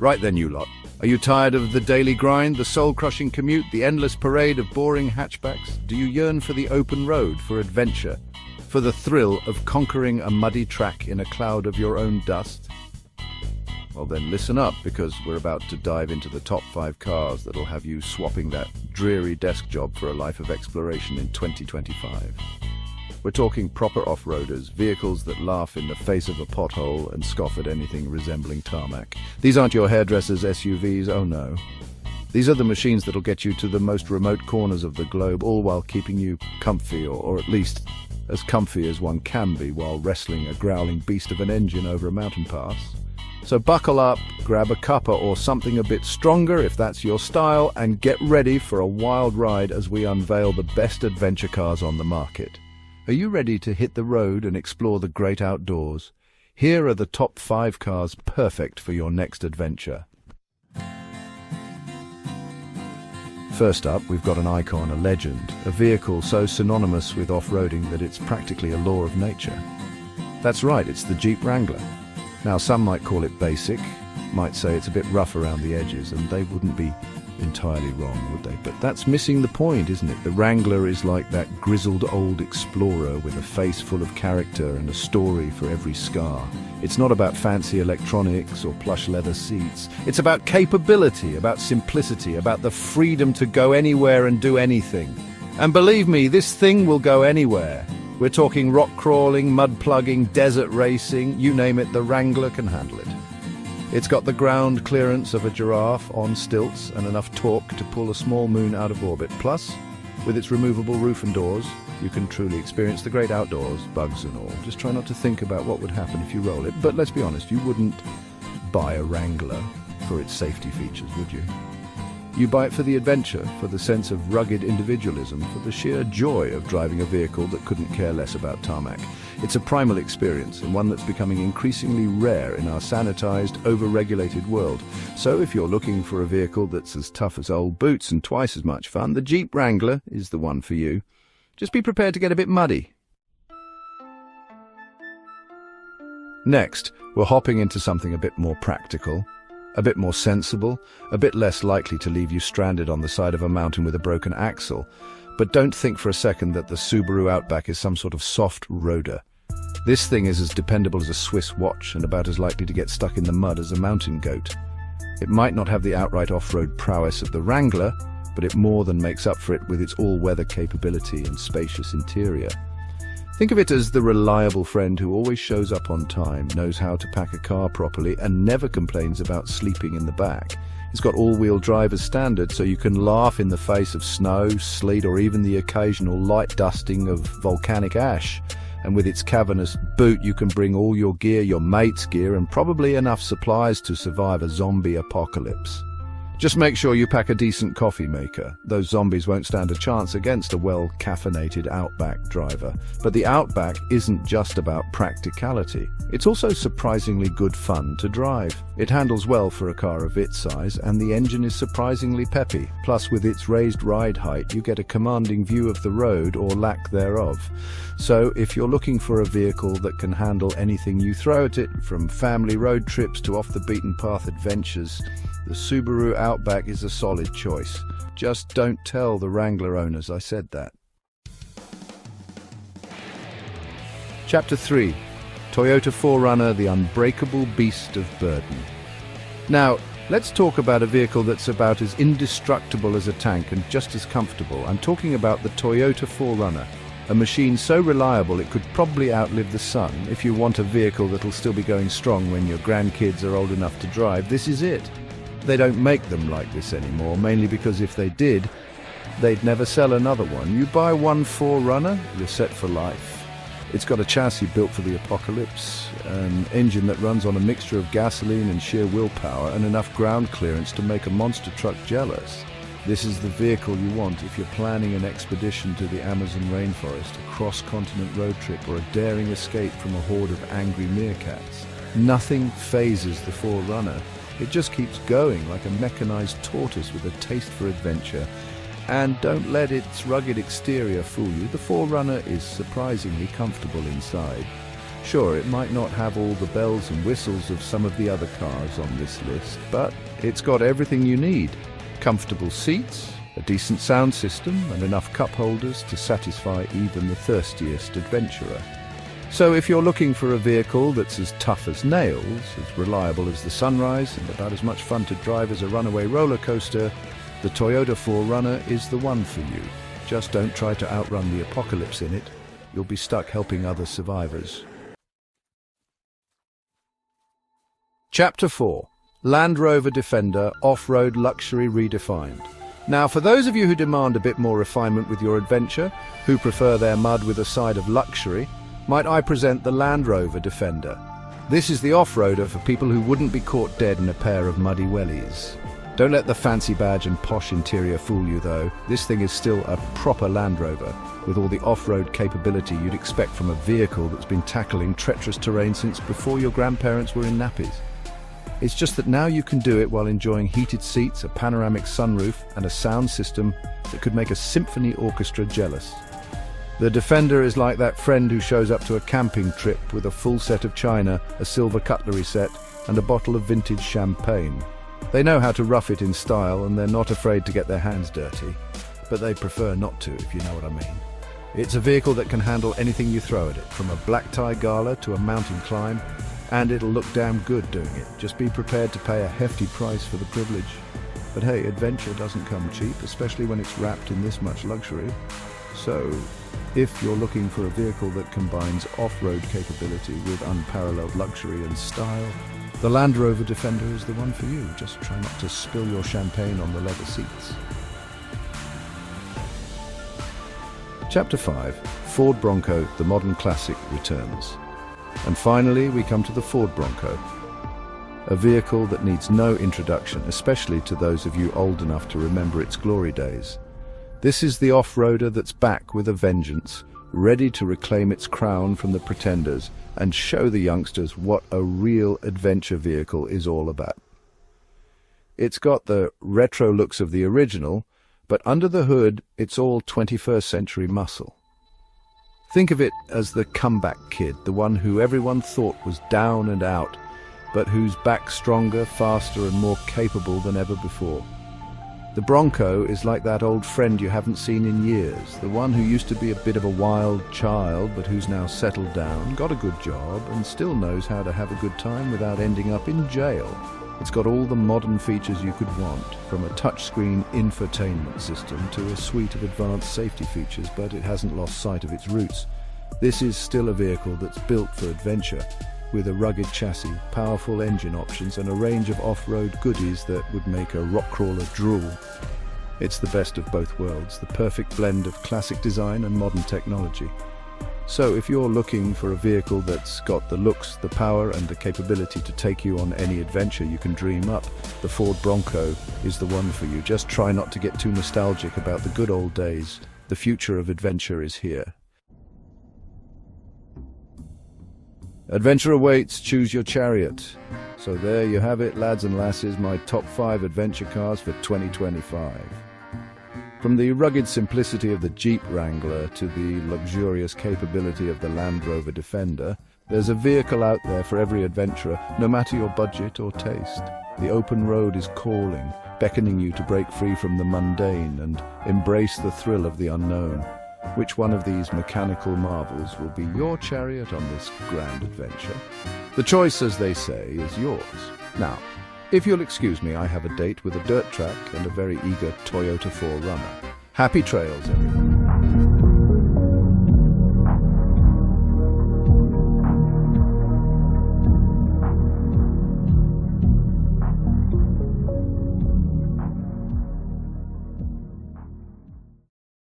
Right then, you lot. Are you tired of the daily grind, the soul-crushing commute, the endless parade of boring hatchbacks? Do you yearn for the open road, for adventure, for the thrill of conquering a muddy track in a cloud of your own dust? Well then, listen up, because we're about to dive into the top 5 cars that'll have you swapping that dreary desk job for a life of exploration in 2025. We're talking proper off-roaders, vehicles that laugh in the face of a pothole and scoff at anything resembling tarmac. These aren't your hairdresser's SUVs, oh no. These are the machines that'll get you to the most remote corners of the globe, all while keeping you comfy, or at least as comfy as one can be while wrestling a growling beast of an engine over a mountain pass. So buckle up, grab a cuppa or something a bit stronger if that's your style, and get ready for a wild ride as we unveil the best adventure cars on the market. Are you ready to hit the road and explore the great outdoors? Here are the top 5 cars perfect for your next adventure. First up, we've got an icon, a legend, a vehicle so synonymous with off-roading that it's practically a law of nature. That's right, it's the Jeep Wrangler. Now, some might call it basic, might say it's a bit rough around the edges, and they wouldn't be entirely wrong, would they? But that's missing the point, isn't it? The Wrangler is like that grizzled old explorer with a face full of character and a story for every scar. It's not about fancy electronics or plush leather seats. It's about capability, about simplicity, about the freedom to go anywhere and do anything. And believe me, this thing will go anywhere. We're talking rock crawling, mud plugging, desert racing, you name it, the Wrangler can handle it. It's got the ground clearance of a giraffe on stilts and enough torque to pull a small moon out of orbit. Plus, with its removable roof and doors, you can truly experience the great outdoors, bugs and all. Just try not to think about what would happen if you roll it. But let's be honest, you wouldn't buy a Wrangler for its safety features, would you? You buy it for the adventure, for the sense of rugged individualism, for the sheer joy of driving a vehicle that couldn't care less about tarmac. It's a primal experience, and one that's becoming increasingly rare in our sanitized, over-regulated world. So if you're looking for a vehicle that's as tough as old boots and twice as much fun, the Jeep Wrangler is the one for you. Just be prepared to get a bit muddy. Next, we're hopping into something a bit more practical, a bit more sensible, a bit less likely to leave you stranded on the side of a mountain with a broken axle. But don't think for a second that the Subaru Outback is some sort of soft roader. This thing is as dependable as a Swiss watch and about as likely to get stuck in the mud as a mountain goat. It might not have the outright off-road prowess of the Wrangler, but it more than makes up for it with its all-weather capability and spacious interior. Think of it as the reliable friend who always shows up on time, knows how to pack a car properly, and never complains about sleeping in the back. It's got all-wheel drive as standard, so you can laugh in the face of snow, sleet, or even the occasional light dusting of volcanic ash. And with its cavernous boot, you can bring all your gear, your mate's gear, and probably enough supplies to survive a zombie apocalypse. Just make sure you pack a decent coffee maker. Those zombies won't stand a chance against a well-caffeinated Outback driver. But the Outback isn't just about practicality. It's also surprisingly good fun to drive. It handles well for a car of its size, and the engine is surprisingly peppy. Plus, with its raised ride height, you get a commanding view of the road or lack thereof. So, if you're looking for a vehicle that can handle anything you throw at it, from family road trips to off-the-beaten-path adventures, the Subaru Outback is a solid choice. Just don't tell the Wrangler owners I said that. Chapter 3. Toyota 4Runner, the unbreakable beast of burden. Now, let's talk about a vehicle that's about as indestructible as a tank and just as comfortable. I'm talking about the Toyota 4Runner, a machine so reliable it could probably outlive the sun. If you want a vehicle that'll still be going strong when your grandkids are old enough to drive, this is it. They don't make them like this anymore, mainly because if they did, they'd never sell another one. You buy one 4Runner, you're set for life. It's got a chassis built for the apocalypse, an engine that runs on a mixture of gasoline and sheer willpower, and enough ground clearance to make a monster truck jealous. This is the vehicle you want if you're planning an expedition to the Amazon rainforest, a cross-continent road trip, or a daring escape from a horde of angry meerkats. Nothing phases the 4Runner. It just keeps going like a mechanized tortoise with a taste for adventure. And don't let its rugged exterior fool you. The 4Runner is surprisingly comfortable inside. Sure, it might not have all the bells and whistles of some of the other cars on this list, but it's got everything you need. Comfortable seats, a decent sound system, and enough cup holders to satisfy even the thirstiest adventurer. So if you're looking for a vehicle that's as tough as nails, as reliable as the sunrise, and about as much fun to drive as a runaway roller coaster, the Toyota 4Runner is the one for you. Just don't try to outrun the apocalypse in it. You'll be stuck helping other survivors. Chapter 4. Land Rover Defender Off-Road Luxury Redefined. Now, for those of you who demand a bit more refinement with your adventure, who prefer their mud with a side of luxury, might I present the Land Rover Defender. This is the off-roader for people who wouldn't be caught dead in a pair of muddy wellies. Don't let the fancy badge and posh interior fool you though. This thing is still a proper Land Rover, with all the off-road capability you'd expect from a vehicle that's been tackling treacherous terrain since before your grandparents were in nappies. It's just that now you can do it while enjoying heated seats, a panoramic sunroof, and a sound system that could make a symphony orchestra jealous. The Defender is like that friend who shows up to a camping trip with a full set of china, a silver cutlery set, and a bottle of vintage champagne. They know how to rough it in style, and they're not afraid to get their hands dirty. But they prefer not to, if you know what I mean. It's a vehicle that can handle anything you throw at it, from a black tie gala to a mountain climb, and it'll look damn good doing it. Just be prepared to pay a hefty price for the privilege. But hey, adventure doesn't come cheap, especially when it's wrapped in this much luxury. So, if you're looking for a vehicle that combines off-road capability with unparalleled luxury and style, the Land Rover Defender is the one for you. Just try not to spill your champagne on the leather seats. Chapter 5. Ford Bronco, the modern classic, returns. And finally, we come to the Ford Bronco, a vehicle that needs no introduction, especially to those of you old enough to remember its glory days. This is the off-roader that's back with a vengeance, ready to reclaim its crown from the pretenders and show the youngsters what a real adventure vehicle is all about. It's got the retro looks of the original, but under the hood, it's all 21st century muscle. Think of it as the comeback kid, the one who everyone thought was down and out, but who's back stronger, faster, and more capable than ever before. The Bronco is like that old friend you haven't seen in years, the one who used to be a bit of a wild child, but who's now settled down, got a good job, and still knows how to have a good time without ending up in jail. It's got all the modern features you could want, from a touchscreen infotainment system to a suite of advanced safety features, but it hasn't lost sight of its roots. This is still a vehicle that's built for adventure, with a rugged chassis, powerful engine options, and a range of off-road goodies that would make a rock crawler drool. It's the best of both worlds, the perfect blend of classic design and modern technology. So if you're looking for a vehicle that's got the looks, the power, and the capability to take you on any adventure you can dream up, the Ford Bronco is the one for you. Just try not to get too nostalgic about the good old days. The future of adventure is here. Adventure awaits, choose your chariot. So there you have it, lads and lasses, my top 5 adventure cars for 2025. From the rugged simplicity of the Jeep Wrangler to the luxurious capability of the Land Rover Defender, there's a vehicle out there for every adventurer, no matter your budget or taste. The open road is calling, beckoning you to break free from the mundane and embrace the thrill of the unknown. Which one of these mechanical marvels will be your chariot on this grand adventure? The choice, as they say, is yours. Now, if you'll excuse me, I have a date with a dirt track and a very eager Toyota 4Runner. Happy trails, everyone.